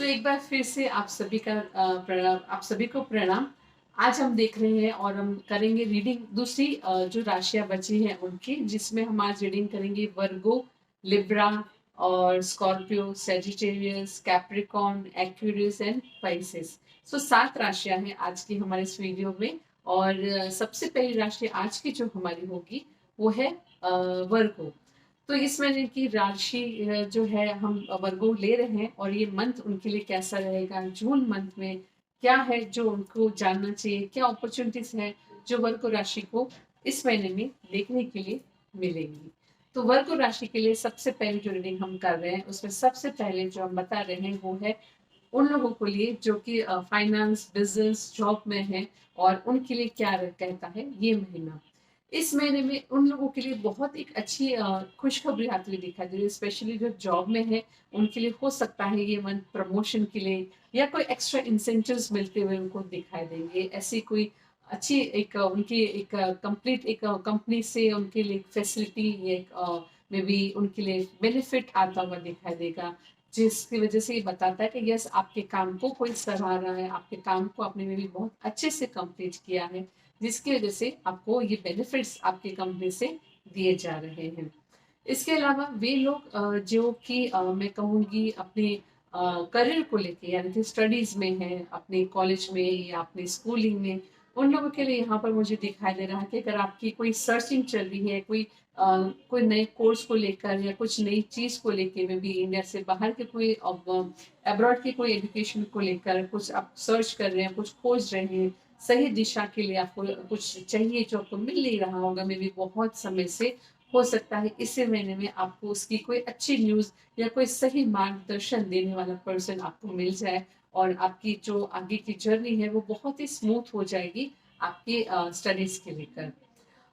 एक बार फिर से आप सभी का प्रणाम, आप सभी को प्रणाम। आज हम देख रहे हैं और हम करेंगे रीडिंग दूसरी जो राशियां बची हैं उनकी, जिसमें हम आज रीडिंग करेंगे वर्गो, लिब्रा और Scorpio, Sagittarius, Capricorn, Aquarius and Pisces. 7 राशियां हैं आज की हमारे इस वीडियो में। और सबसे पहली राशि आज की जो हमारी होगी वो है वर्गो। तो इस महीने की राशि जो है हम वर्गो ले रहे हैं, और ये मंथ उनके लिए कैसा रहेगा, जून मंथ में क्या है जो उनको जानना चाहिए, क्या अपॉर्चुनिटीज है जो वर्गो राशि को इस महीने में देखने के लिए मिलेंगी। तो वर्गो राशि के लिए सबसे पहले जो रीडिंग हम कर रहे हैं उसमें सबसे पहले जो हम बता रहे हैं वो है उन लोगों के लिए जो कि फाइनेंस, बिजनेस, जॉब में है, और उनके लिए क्या कहता है ये महीना। इस महीने में उन लोगों के लिए बहुत एक अच्छी खुशखबरी आती हुई दिखाई दे रही है, स्पेशली जो जॉब में है उनके लिए हो सकता है ये मंथ प्रमोशन के लिए या कोई एक्स्ट्रा इंसेंटिव्स मिलते हुए उनको दिखाई देंगे। ऐसी कोई अच्छी एक उनकी एक कंप्लीट एक कंपनी से उनके लिए फैसिलिटी, एक मे बी उनके लिए बेनिफिट आता हुआ दिखाई देगा, जिसकी वजह से ये बताता है कि यस, आपके काम को कोई सराह रहा है, आपके काम को आपने में भी बहुत अच्छे से कंप्लीट किया है, जिसकी वजह से आपको ये बेनिफिट्स आपकी कंपनी से दिए जा रहे हैं। इसके अलावा वे लोग जो कि मैं कहूँगी अपने करियर को लेके, यानी कि स्टडीज में है, अपने कॉलेज में या अपने स्कूलिंग में, उन लोगों के लिए यहाँ पर मुझे दिखाई दे रहा है कि अगर आपकी कोई सर्चिंग चल रही है, कोई नए कोर्स को लेकर या कुछ नई चीज को लेकर, में भी इंडिया से बाहर के कोई अब्रॉड के कोई एजुकेशन को लेकर कुछ आप सर्च कर रहे हैं, कुछ खोज रहे हैं, सही दिशा के लिए आपको कुछ चाहिए जो आपको मिल नहीं रहा होगा, मे भी बहुत समय से, हो सकता है इसी महीने में आपको उसकी कोई अच्छी न्यूज या कोई सही मार्गदर्शन देने वाला पर्सन आपको मिल जाए, और आपकी जो आगे की जर्नी है वो बहुत ही स्मूथ हो जाएगी आपकी स्टडीज के लेकर।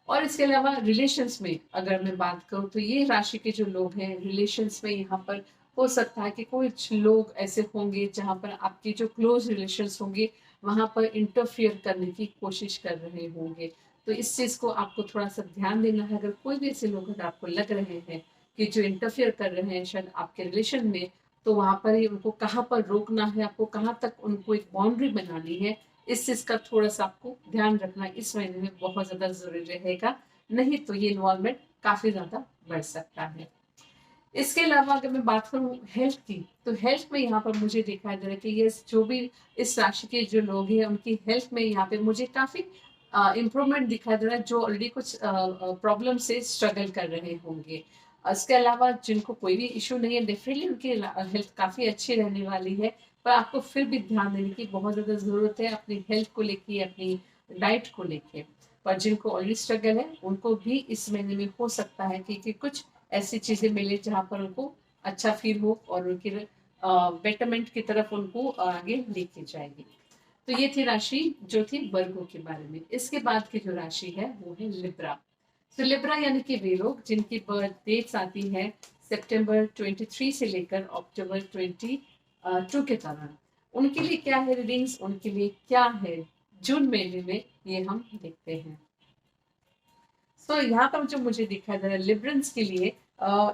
और इसके अलावा रिलेशंस में अगर मैं बात करूं तो ये राशि के जो लोग हैं रिलेशंस में, यहाँ पर हो सकता है कि कुछ लोग ऐसे होंगे जहां पर आपके जो क्लोज रिलेशंस होंगे वहां पर इंटरफियर करने की कोशिश कर रहे होंगे। तो इस चीज को आपको थोड़ा सा ध्यान देना है। अगर कोई भी ऐसे लोग अगर आपको लग रहे हैं कि जो इंटरफियर कर रहे हैं शायद आपके रिलेशन में, तो वहां पर ही उनको कहाँ पर रोकना है, आपको कहाँ तक उनको एक बाउंड्री बनानी है, इस चीज का थोड़ा सा आपको ध्यान रखना इस महीने में बहुत ज्यादा जरूरी रहेगा। नहीं तो ये इन्वॉल्वमेंट काफी ज्यादा बढ़ सकता है। इसके अलावा अगर मैं बात करूं हेल्थ की, तो हेल्थ में यहाँ पर मुझे दिखाई दे रहा है कि ये जो भी इस राशि के जो लोग हैं उनकी हेल्थ में यहाँ पे मुझे काफी इम्प्रूवमेंट दिखाई दे रहा है, जो ऑलरेडी कुछ प्रॉब्लम से स्ट्रगल कर रहे होंगे। इसके अलावा जिनको कोई भी इशू नहीं है, डेफिनेटली उनकी हेल्थ काफी अच्छी रहने वाली है। पर आपको फिर भी ध्यान देने की बहुत ज्यादा जरूरत है अपनी हेल्थ को लेके, अपनी डाइट को लेके। पर जिनको ऑलरेडी स्ट्रगल है उनको भी इस महीने में हो सकता है कि कुछ ऐसी चीजें मिले जहाँ पर उनको अच्छा फील हो और उनके बेटरमेंट की तरफ उनको आगे लेके जाएगी। तो ये थी राशि जो थी वर्गो के बारे में। इसके बाद की जो राशि है वो है लिब्रा। तो लिब्रा यानी कि वे लोग जिनकी बर्थ डेट्स आती है सितंबर 23 से लेकर अक्टूबर 22 के दौरान, उनके लिए क्या है रीडिंग्स, उनके लिए क्या है जून महीने में, ये हम देखते हैं। यहाँ पर जो मुझे दिखाई दे रहा है लिबरल्स के लिए,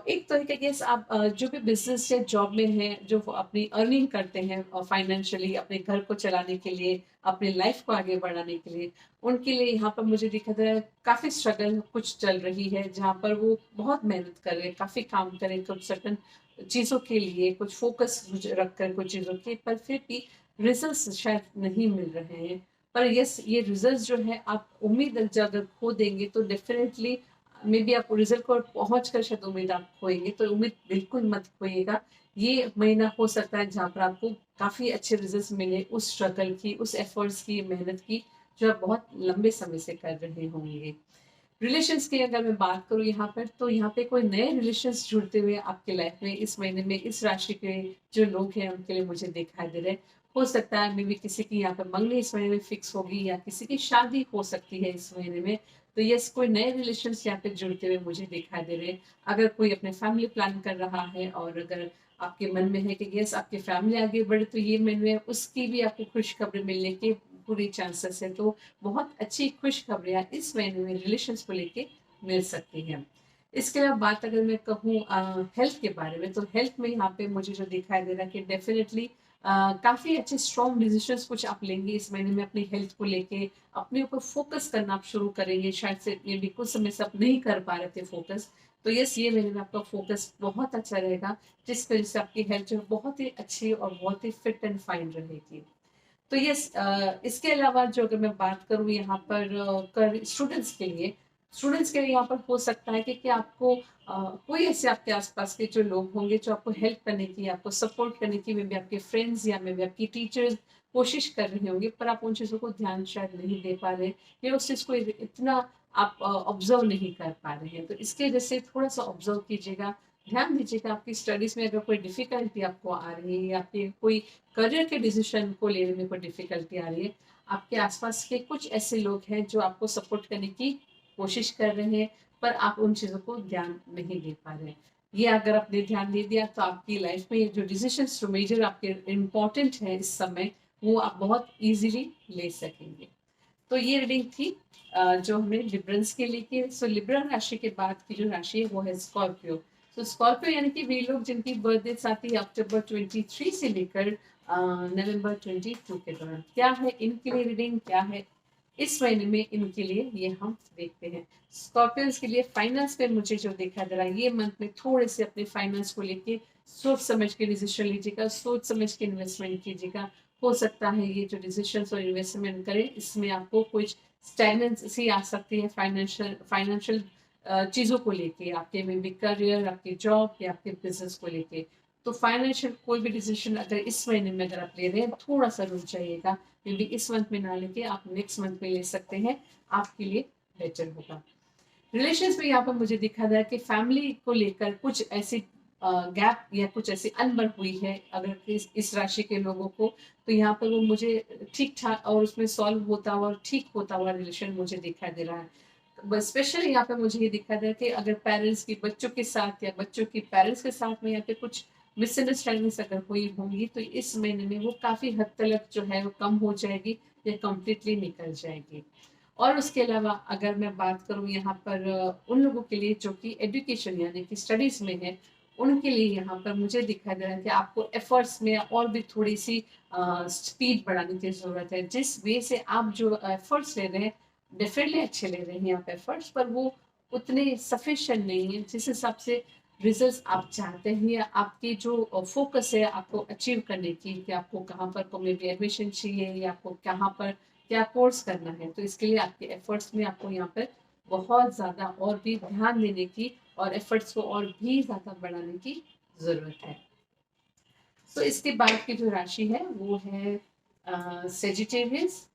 एक तो है कि yes, आप जो भी बिजनेस या जॉब में हैं, जो वो अपनी अर्निंग करते हैं फाइनेंशियली अपने घर को चलाने के लिए, अपनी लाइफ को आगे बढ़ाने के लिए, उनके लिए यहाँ पर मुझे दिखाई दे रहा है काफी स्ट्रगल कुछ चल रही है, जहाँ पर वो बहुत मेहनत कर रहे हैं, काफी काम कर रहे हैं कुछ सर्टन चीजों के लिए, कुछ फोकस रख कर कुछ चीजों के, पर फिर भी रिजल्ट शायद नहीं मिल रहे हैं। पर यस, ये रिजल्ट जो है आप उम्मीद अगर खो देंगे तो डेफिनेटली मे बी आप रिजल्ट को पहुंच कर शायद उम्मीद आप खोएंगे, तो उम्मीद बिल्कुल मत खोइएगा। ये महीना हो सकता है जहाँ पर आपको काफी अच्छे रिजल्ट मिले उस स्ट्रगल की, उस एफर्ट्स की, मेहनत की, जो आप बहुत लंबे समय से कर रहे होंगे। रिलेशंस की अगर मैं बात करूँ यहाँ पर, तो यहाँ पे कोई नए रिलेशंस जुड़ते हुए आपके लाइफ में इस महीने में इस राशि के जो लोग हैं उनके लिए मुझे दिखाई दे रहे हैं। हो सकता है मे बी किसी की यहाँ पे मंगनी इस महीने में फिक्स होगी या किसी की शादी हो सकती है इस महीने में। तो यस, कोई नए रिलेशंस यहाँ पे जुड़ते हुए मुझे दिखाई दे रहे हैं। अगर कोई अपने फैमिली प्लान कर रहा है और अगर आपके मन में है कि यस आपकी फैमिली आगे बढ़े, तो ये महीने में उसकी भी आपको खुशखबरी मिलने के पूरी चांसेस है। तो बहुत अच्छी खुशखबरियां इस महीने में रिलेशंस को लेके मिल सकती हैं। इसके अलावा बात अगर मैं कहूँ हेल्थ के बारे में, तो हेल्थ में यहाँ पे मुझे जो दिखाई दे रहा है कि डेफिनेटली काफ़ी अच्छे स्ट्रॉन्ग डिसीजंस कुछ आप लेंगे इस महीने में अपनी हेल्थ को लेके, अपने ऊपर फोकस करना आप शुरू करेंगे। शायद से ये भी कुछ समय से आप नहीं कर पा रहे थे फोकस, तो यस ये महीने में आपका फोकस बहुत अच्छा रहेगा, जिस वजह से आपकी हेल्थ जो है बहुत ही अच्छी और बहुत ही फिट एंड फाइन रहेगी। तो ये इसके अलावा जो अगर मैं बात करूँ यहाँ पर स्टूडेंट्स के लिए यहाँ पर हो सकता है कि आपको कोई ऐसे आपके आसपास के जो लोग होंगे जो आपको हेल्प करने की, आपको सपोर्ट करने की, मे बी आपके फ्रेंड्स या मे बी आपकी टीचर्स कोशिश कर रहे होंगे, पर आप उन चीज़ों को ध्यान शायद नहीं दे पा रहे, या उस चीज़ को इतना आप ऑब्जर्व नहीं कर पा रहे हैं। तो इसके वजह से थोड़ा सा ऑब्जर्व कीजिएगा, ध्यान दीजिएगा आपकी स्टडीज में अगर कोई डिफिकल्टी आपको आ रही है, या फिर कोई करियर के डिसीजन को लेने में कोई डिफिकल्टी आ रही है, आपके आसपास के कुछ ऐसे लोग हैं जो आपको सपोर्ट करने की कोशिश कर रहे हैं, पर आप उन चीज़ों को ध्यान नहीं दे पा रहे हैं। ये अगर आपने ध्यान दे दिया तो आपकी लाइफ में जो डिसीजंस जो मेजर आपके इम्पोर्टेंट है इस समय, वो आप बहुत इजीली ले सकेंगे। तो ये रीडिंग थी जो हमने लिब्रंस के लिए की। सो लिब्रा राशि के बाद की जो राशि है वो है स्कॉर्पियो। तो स्कॉर्पियो यानी कि वे लोग जिनकी बर्थडे आती है अक्टूबर 23 से लेकर नवंबर 22 के दौरान। क्या है इनके लिए रीडिंग, क्या है इस महीने में इनके लिए, ये हम देखते हैं। स्कॉर्पियंस के लिए फाइनेंस पे मुझे जो देखा जा रहा है, ये मंथ में थोड़े से अपने फाइनेंस को लेके सोच समझ के डिसीजन लीजिएगा, सोच समझ के इन्वेस्टमेंट कीजिएगा। हो सकता है ये जो डिसीजन और इन्वेस्टमेंट करें इसमें आपको कुछ स्टैगनेंसी आ सकती है फाइनेंशियल फाइनेंशियल चीज़ों को लेके, आपके मे बी करियर, आपके जॉब या आपके बिजनेस को लेके। तो फाइनेंशियल कोई भी डिसीजन अगर इस महीने में अगर आप ले रहे हैं, थोड़ा सा रुक जाइएगा, मे बी इस मंथ में ना लेके आप नेक्स्ट मंथ में ले सकते हैं, आपके लिए बेटर होगा। रिलेशंस में यहाँ पर मुझे दिखा रहा है कि फैमिली को लेकर कुछ ऐसी गैप या कुछ ऐसी अनबन हुई है अगर इस राशि के लोगों को, तो यहाँ पर वो मुझे ठीक ठाक और उसमें सॉल्व होता हुआ और ठीक होता हुआ रिलेशन मुझे दिखाई दे रहा है। बस स्पेशली यहाँ पे मुझे ये दिखा रहा है कि अगर पेरेंट्स की बच्चों के साथ या बच्चों की पेरेंट्स के साथ में यहाँ पे कुछ मिसअंडरस्टैंडिंग्स अगर हुई होंगी, तो इस महीने में वो काफ़ी हद तक जो है वो कम हो जाएगी या कम्प्लीटली निकल जाएगी। और उसके अलावा अगर मैं बात करूँ यहाँ पर उन लोगों के लिए जो कि एजुकेशन यानी कि स्टडीज़ में है, उनके लिए यहाँ पर मुझे दिखाई दे रहा है कि आपको एफर्ट्स में और भी थोड़ी सी स्पीड बढ़ाने की ज़रूरत है। जिस वे से आप जो एफर्ट्स ले रहे हैं, डेफिनेटली अच्छे ले रहे हैं आप एफर्ट्स, पर वो उतने सफिशिएंट नहीं है जिस हिसाब से रिजल्ट्स आप चाहते हैं, या आपकी जो फोकस है आपको अचीव करने की, कि आपको कहाँ पर को मे बी एडमिशन चाहिए या आपको कहाँ पर क्या कोर्स करना है। तो इसके लिए आपके एफर्ट्स में आपको यहाँ पर बहुत ज़्यादा और भी ध्यान देने की और एफर्ट्स को और भी ज़्यादा बढ़ाने की ज़रूरत है। तो इसके बाद की जो राशि है वो है सेजिटेरियस।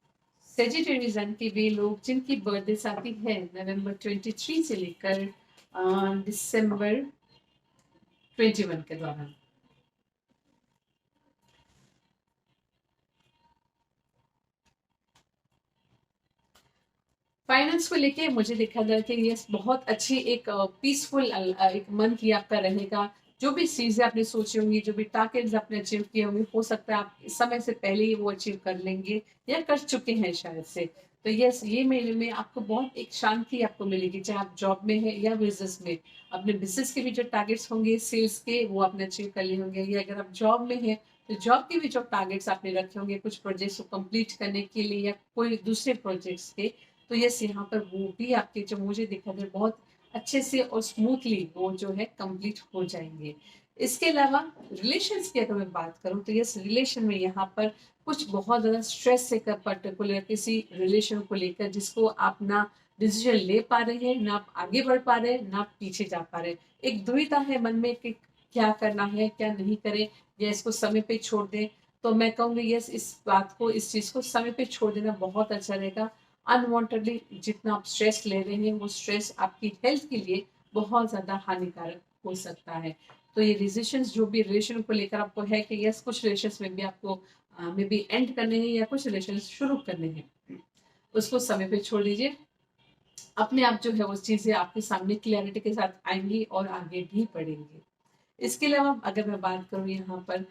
सेजिटेरियस यानी कि वे लोग जिनकी बर्थडे आती है नवंबर 23 से लेकर दिसंबर 21 के दौरान। फाइनेंस को लेके मुझे देखा जाए कि ये बहुत अच्छी एक पीसफुल एक मंथ ही आपका रहेगा। जो भी चीज़ें आपने सोची होंगी, जो भी टारगेट्स आपने अचीव किए होंगे, हो सकता है आप इस समय से पहले ही वो अचीव कर लेंगे या कर चुके हैं शायद से। तो यस ये महीने में आपको बहुत एक शांति आपको मिलेगी, चाहे आप जॉब में है या बिजनेस में। अपने बिजनेस के भी जो टारगेट्स होंगे सेल्स के, वो आपने अचीव कर लिए होंगे, या अगर आप जॉब में है तो जॉब के भी जो टारगेट्स आपने रखे होंगे कुछ प्रोजेक्ट्स को कंप्लीट करने के लिए या कोई दूसरे प्रोजेक्ट्स के, तो यस यहाँ पर वो भी आपके जो मुझे दिखा दे बहुत अच्छे से और स्मूथली वो जो है कंप्लीट हो जाएंगे। इसके अलावा रिलेशंस की अगर मैं बात करूँ, तो यस रिलेशन में यहाँ पर कुछ बहुत ज़्यादा स्ट्रेस है पर्टिकुलर किसी रिलेशन को लेकर, जिसको आप ना डिसीजन ले पा रहे हैं, ना आप आगे बढ़ पा रहे हैं, ना आप पीछे जा पा रहे हैं। एक दुविधा है मन में कि क्या करना है क्या नहीं करें, या इसको समय पे छोड़ दें। तो मैं कहूँगी यस इस बात को, इस चीज़ को समय पे छोड़ देना बहुत अच्छा रहेगा। अनवांटेडली जितना आप स्ट्रेस ले रहे हैं, वो स्ट्रेस आपकी हेल्थ के लिए बहुत ज़्यादा हानिकारक हो सकता है। तो ये डिसीजंस जो भी रिलेशन को लेकर आपको है कि यस कुछ रिलेशंस में भी आपको मे बी एंड करने हैं या कुछ रिलेशन शुरू करने हैं, उसको समय पे छोड़ दीजिए। अपने आप जो है वो चीज़ें आपके सामने क्लैरिटी के साथ आएंगी और आगे भी बढ़ेंगी। इसके अलावा अगर मैं बात करूँ यहाँ पर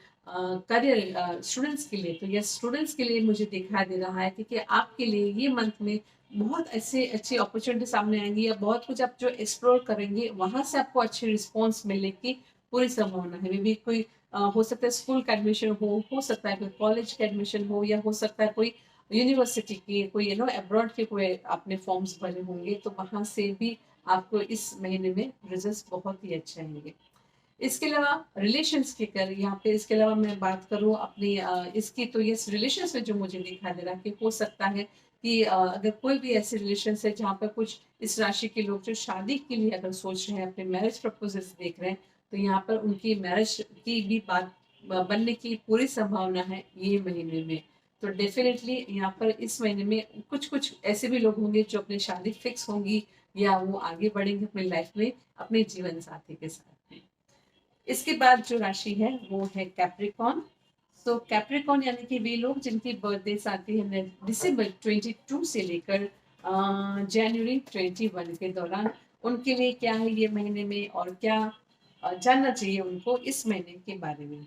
करियर स्टूडेंट्स के लिए, तो यस स्टूडेंट्स के लिए मुझे दिखाई दे रहा है कि आपके लिए ये मंथ में बहुत ऐसे अच्छी अपॉर्चुनिटी सामने आएंगी या बहुत कुछ आप जो एक्सप्लोर करेंगे वहां से आपको अच्छी रिस्पॉन्स मिलने की पूरी संभावना है। मे बी कोई हो सकता है स्कूल का एडमिशन हो सकता है कोई कॉलेज का एडमिशन हो, या हो सकता है कोई यूनिवर्सिटी के कोई अब्रॉड के कोई आपने फॉर्म्स भरे होंगे, तो वहां से भी आपको इस महीने में रिजल्ट बहुत ही अच्छे आएंगे। इसके अलावा रिलेशंस की कर यहाँ पे इसके अलावा मैं बात करूँ अपनी इसकी, तो ये रिलेशंस में जो मुझे दिखाई दे रहा है कि हो सकता है कि अगर कोई भी ऐसे रिलेशन है जहाँ पर कुछ इस राशि के लोग जो शादी के लिए अगर सोच रहे हैं, अपने मैरिज प्रपोजल्स देख रहे हैं, तो यहाँ पर उनकी मैरिज की भी बात बनने की पूरी संभावना है ये महीने में। तो डेफिनेटली यहाँ पर इस महीने में कुछ कुछ ऐसे भी लोग होंगे जो अपनी शादी फिक्स होंगी, या वो आगे बढ़ेंगे अपनी लाइफ में अपने जीवन साथी के साथ में। इसके बाद जो राशि है वो है कैप्रिकॉन। सो कैप्रिकॉन यानी कि वे लोग जिनकी बर्थडे आती है दिसंबर 22 से लेकर जनवरी 21 के दौरान, उनके लिए क्या है ये महीने में और क्या जानना चाहिए उनको इस महीने के बारे में।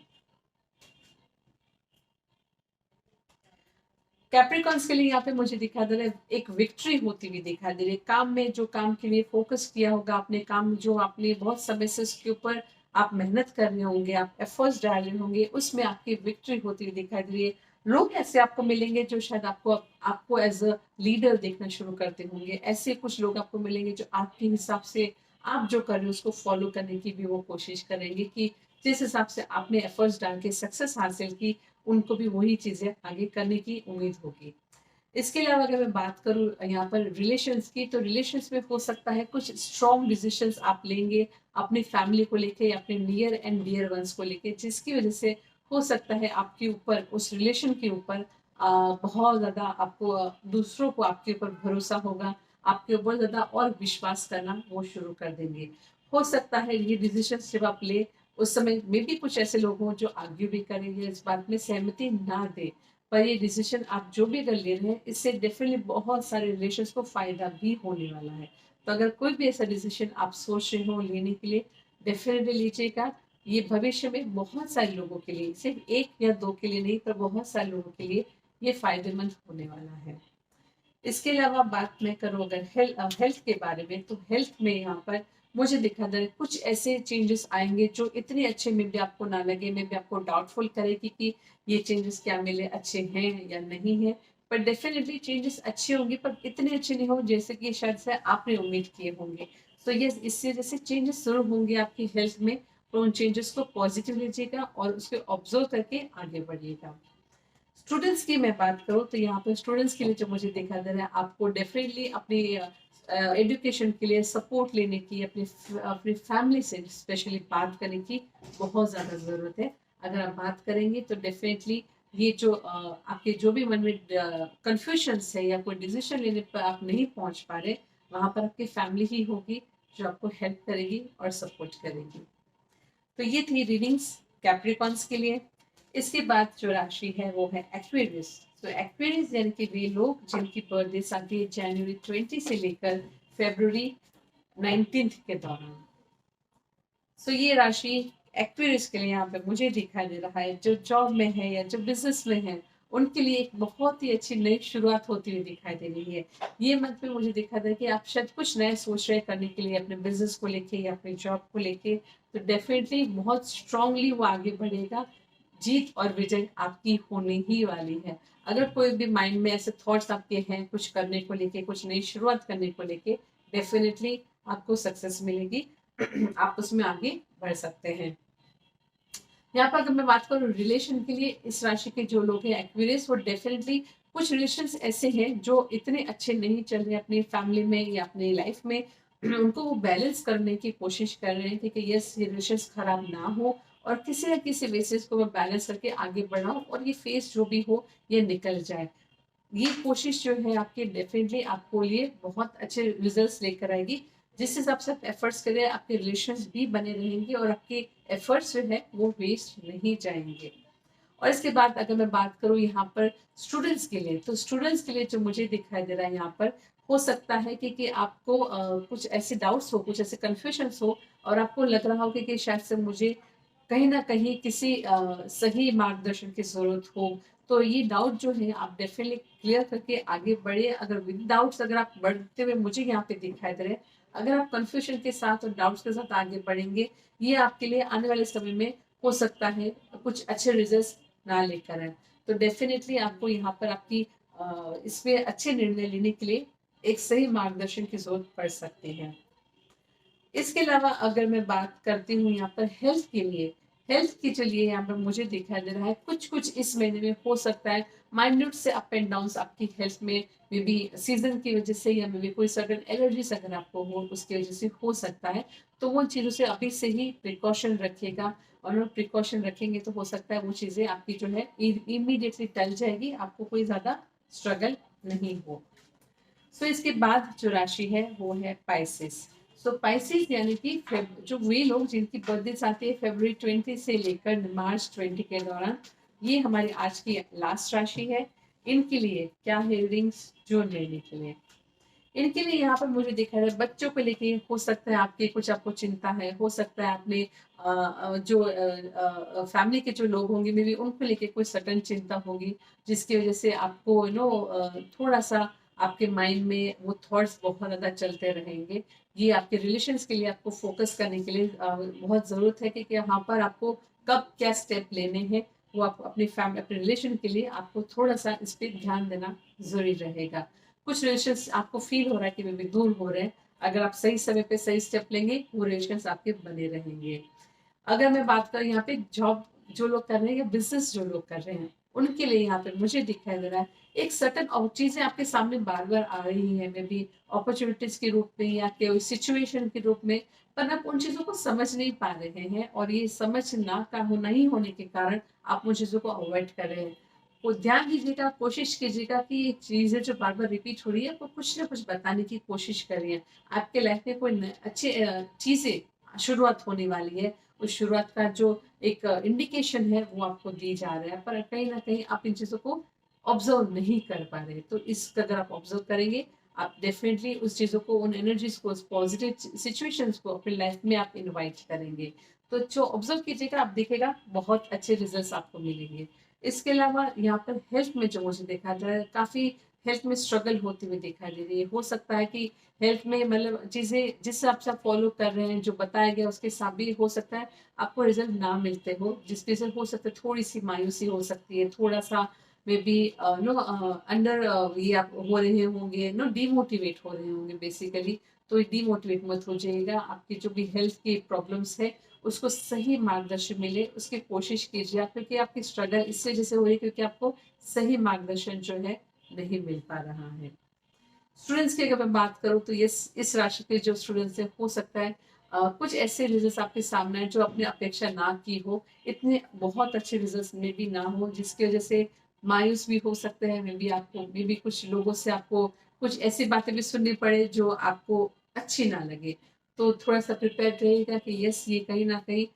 कैप्रिकॉन्स के लिए यहाँ पे मुझे दिखा दे रहा है एक विक्ट्री होती हुई दिखा दे रही है। काम में जो काम के लिए फोकस किया होगा, अपने काम जो आपने बहुत समय से उसके ऊपर आप मेहनत कर रहे होंगे, आप एफर्ट्स डाल रहे होंगे, उसमें आपकी विक्ट्री होती हुई दिखाई दे रही है। लोग ऐसे आपको मिलेंगे जो शायद आपको आपको एज अ लीडर देखना शुरू करते होंगे। ऐसे कुछ लोग आपको मिलेंगे जो आपके हिसाब से आप जो कर रहे हो उसको फॉलो करने की भी वो कोशिश करेंगे कि जिस हिसाब से आपने एफर्ट्स डाल के सक्सेस हासिल की, उनको भी वही चीजें आगे करने की उम्मीद होगी। इसके अलावा अगर मैं बात करूँ यहाँ पर रिलेशंस की, तो रिलेशंस में हो सकता है कुछ स्ट्रॉन्ग डिसीजंस आप लेंगे अपनी फैमिली को लेके, अपने नियर एंड डियर वंस को लेके, जिसकी वजह से हो सकता है आपके ऊपर उस रिलेशन के ऊपर बहुत ज्यादा आपको दूसरों को आपके ऊपर भरोसा होगा, आपके ऊपर ज्यादा और विश्वास करना वो शुरू कर देंगे। हो सकता है ये डिसीजन जब आप ले उस समय में भी कुछ ऐसे लोग हों जो आर्ग्यू भी करेंगे, इस बात में सहमति ना दे, पर ये डिसीजन आप जो भी अगर ले रहे हैं इससे डेफिनेटली बहुत सारे रिलेशंस को फायदा भी होने वाला है। तो अगर कोई भी ऐसा डिसीजन आप सोच रहे हो लेने के लिए, डेफिनेटली लीजिएगा। ये भविष्य में बहुत सारे लोगों के लिए, सिर्फ एक या दो के लिए नहीं, पर बहुत सारे लोगों के लिए ये फायदेमंद होने वाला है। इसके अलावा बात मैं करूँ अगर हेल्थ के बारे में, तो हेल्थ में यहाँ पर मुझे दिखा दे कुछ ऐसे चेंजेस आएंगे जो इतने अच्छे में भी आपको ना लगे, में भी आपको डाउटफुल करेगी कि ये चेंजेस क्या मेरे अच्छे हैं या नहीं है। पर डेफिनेटली चेंजेस अच्छे होंगे, पर इतने अच्छे नहीं होंगे जैसे कि शायद से आपने उम्मीद किए होंगे। तो ये इससे जैसे चेंजेस जरूर होंगे आपकी हेल्थ में, तो उन चेंजेस को पॉजिटिव लीजिएगा और उसको ऑब्जर्व करके आगे बढ़िएगा। स्टूडेंट्स की मैं बात करूँ तो यहाँ पर स्टूडेंट्स के लिए जो मुझे देखा जा रहा है, आपको डेफिनेटली अपनी एजुकेशन के लिए सपोर्ट लेने की, अपनी अपनी फैमिली से स्पेशली बात करने की बहुत ज़्यादा ज़रूरत है। अगर आप बात करेंगे तो डेफिनेटली ये जो आपके जो भी मन में कंफ्यूजन्स है या कोई डिसीजन लेने पर आप नहीं पहुंच पा रहे, वहाँ पर आपकी फैमिली ही होगी जो आपको हेल्प करेगी और सपोर्ट करेगी। तो ये थी रीडिंग्स कैप्रिकॉन्स के लिए। इसके बाद जो राशि है वो है एक्वेरियस। तो एक्वेरियस यानी कि वे लोग जिनकी बर्थडे आती है जनवरी 20 से लेकर फरवरी 19 के दौरान। सो ये राशि एक्वेरियस के लिए यहाँ पे मुझे दिखाई दे रहा है जो जॉब में है या जो बिजनेस में है, उनके लिए एक बहुत ही अच्छी नई शुरुआत होती हुई दिखाई दे रही है। ये मंथ में मुझे दिखा था कि आप शायद कुछ नए सोच रहे करने के लिए अपने बिजनेस को लेके या अपने जॉब को लेके, तो डेफिनेटली बहुत स्ट्रांगली वो आगे बढ़ेगा। जीत और विजय आपकी होने ही वाली है। अगर कोई भी माइंड में ऐसे थॉट्स आपके हैं कुछ करने को लेके, कुछ नई शुरुआत करने को लेके, डेफिनेटली आपको सक्सेस मिलेगी। आप उसमें आगे बढ़ सकते हैं। यहाँ पर अगर मैं बात करूँ रिलेशन के लिए, इस राशि के जो लोग हैं एक्वेरियस, वो डेफिनेटली कुछ रिलेशंस ऐसे हैं जो इतने अच्छे नहीं चल रहे अपनी फैमिली में या अपनी लाइफ में, उनको वो बैलेंस करने की कोशिश कर रहे हैं कि यस ये रिलेशंस खराब ना हो और किसी न किसी बेसिस को मैं बैलेंस करके आगे बढ़ाऊं और ये फेस जो भी हो ये निकल जाए। ये कोशिश जो है आपकी डेफिनेटली आपको ये बहुत अच्छे रिजल्ट्स लेकर आएगी। जिस हिसाब से आप एफर्ट्स करें आपके रिलेशंस भी बने रहेंगे और आपके एफर्ट्स जो है वो वेस्ट नहीं जाएंगे। और इसके बाद अगर मैं बात करूँ यहाँ पर स्टूडेंट्स के लिए, तो स्टूडेंट्स के लिए जो मुझे दिखाई दे रहा है यहाँ पर, हो सकता है कि आपको कुछ ऐसे डाउट्स हो, कुछ ऐसे कन्फ्यूजन्स हो और आपको लग रहा हो कि शायद से मुझे कहीं ना कहीं किसी सही मार्गदर्शन की जरूरत हो, तो ये डाउट जो है आप डेफिनेटली क्लियर करके आगे बढ़े। अगर विद डाउट्स अगर आप बढ़ते हुए मुझे यहाँ पे दिखाई दे रहे हैं, अगर आप कंफ्यूजन के साथ और डाउट्स के साथ आगे बढ़ेंगे, ये आपके लिए आने वाले समय में हो सकता है कुछ अच्छे रिजल्ट ना लेकर आए। तो डेफिनेटली आपको यहाँ पर आपकी इसमें अच्छे निर्णय लेने के लिए एक सही मार्गदर्शन की जरूरत पड़ सकती है। इसके अलावा अगर मैं बात करती हूँ यहाँ पर हेल्थ के लिए, हेल्थ के चलिए यहाँ पर मुझे दिखाई दे रहा है कुछ कुछ इस महीने में हो सकता है माइन्यूट से अप एंड डाउन आपकी हेल्थ में, मे बी सीजन की वजह से या मे बी कोई सडन एलर्जीज अगर आपको हो उसकी वजह से हो सकता है। तो वो चीज़ों से अभी से ही प्रिकॉशन रखिएगा, और प्रिकॉशन रखेंगे तो हो सकता है वो चीज़ें आपकी जो है इमीडिएटली टल जाएगी, आपको कोई ज़्यादा स्ट्रगल नहीं हो। सो इसके बाद जो राशि है वो है पाइसेस। सो पाइसेस यानी कि जो वे लोग जिनकी बर्थडे आती है फरवरी 20 से लेकर मार्च 20 के दौरान, ये हमारी आज की लास्ट राशि है। इनके लिए क्या है रीडिंग्स जून महीने के लिए। इनके लिए यहाँ पर मुझे दिखा है बच्चों को लेके हो सकता है आपकी कुछ आपको चिंता है, हो सकता है आपने जो फैमिली के जो लोग होंगे मे बी उनको लेके कोई सटन चिंता होगी, जिसकी वजह से आपको थोड़ा सा आपके माइंड में वो थॉट्स बहुत ज़्यादा चलते रहेंगे। ये आपके रिलेशंस के लिए आपको फोकस करने के लिए बहुत ज़रूरत है कि यहाँ पर आपको कब क्या स्टेप लेने हैं, वो आप अपनी फैमिली अपने रिलेशन के लिए आपको थोड़ा सा इस पर ध्यान देना जरूरी रहेगा। कुछ रिलेशंस आपको फील हो रहा है कि वे भी दूर हो रहे हैं, अगर आप सही समय पे सही स्टेप लेंगे वो रिलेशंस आपके बने रहेंगे। अगर मैं बात करूँ यहाँ पे जॉब जो लोग कर रहे हैं या बिजनेस जो लोग कर रहे हैं, उनके लिए यहाँ पे मुझे दिखाई दे रहा है एक सर्टन चीजें आपके सामने बार बार आ रही है, मे बी अपॉर्चुनिटीज के रूप में या कोई सिचुएशन के रूप में, पर आप उन चीजों को समझ नहीं पा रहे हैं, और ये समझ ना का हो नहीं होने के कारण आप उन चीजों को अवॉइड कर रहे हैं। वो ध्यान दीजिएगा, कोशिश कीजिएगा कि ये चीजें जो बार बार रिपीट हो रही है वो कुछ ना कुछ बताने की कोशिश करिए। आपके लाइफ में कोई अच्छे चीजें शुरुआत होने वाली है, उस शुरुआत का जो एक इंडिकेशन है वो आपको दी जा रहा है, पर कहीं ना कहीं आप इन चीजों को ऑब्जर्व नहीं कर पा रहे। तो इस अगर आप ऑब्जर्व करेंगे, आप डेफिनेटली उस चीजों को, उन एनर्जीज को, उस पॉजिटिव सिचुएशंस को अपनी लाइफ में आप इनवाइट करेंगे। तो जो ऑब्जर्व कीजिएगा आप देखेगा बहुत अच्छे रिजल्ट्स आपको मिलेंगे। इसके अलावा यहाँ पर हेल्थ में जो मुझे देखा जा रहा है काफी हेल्थ में स्ट्रगल होती हुई दिखाई दे रही है। हो सकता है कि हेल्थ में मतलब चीजें जिस हिसाब से आप फॉलो कर रहे हैं जो बताया गया उसके हिसाब भी हो सकता है आपको रिजल्ट ना मिलते हो, जिसकी वजह से हो सकता है थोड़ी सी मायूसी हो सकती है, थोड़ा सा मे बी अंडर ये आप हो रहे होंगे, डिमोटिवेट हो रहे होंगे बेसिकली। तो डिमोटिवेट मत हो जाइएगा, आपकी जो भी हेल्थ की प्रॉब्लम्स है उसको सही मार्गदर्शन मिले उसकी कोशिश कीजिए, क्योंकि आपकी स्ट्रगल इस वजह से हो रही है क्योंकि आपको सही मार्गदर्शन जो है नहीं मिल पा रहा है। स्टूडेंट्स की अगर मैं बात करूं तो ये इस राशि के जो स्टूडेंट्स है हो सकता है कुछ ऐसे रिजल्ट्स आपके सामने है जो आपने अपेक्षा ना की हो, इतने बहुत अच्छे रिजल्ट्स में भी ना हो, जिसकी वजह से मायूस भी हो सकते हैं। मे बी आपको मे बी कुछ लोगों से आपको कुछ ऐसी बातें भी सुननी पड़े जो आपको अच्छी ना लगे। तो थोड़ा सा प्रिपेयर रहिएगा कि यस ये कहीं ना कहीं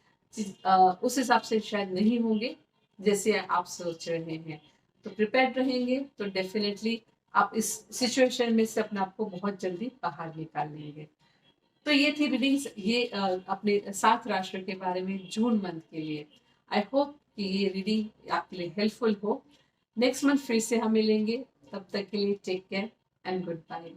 उस हिसाब से शायद नहीं होंगे जैसे आप सोच रहे हैं। तो प्रिपेयर रहेंगे तो डेफिनेटली आप इस सिचुएशन में से अपने आप को बहुत जल्दी बाहर निकाल लेंगे। तो ये थी रीडिंग्स, ये अपने 7 राशियों के बारे में जून मंथ के लिए। आई होप कि ये रीडिंग आपके लिए हेल्पफुल हो। नेक्स्ट मंथ फिर से हम मिलेंगे, तब तक के लिए take care and good bye.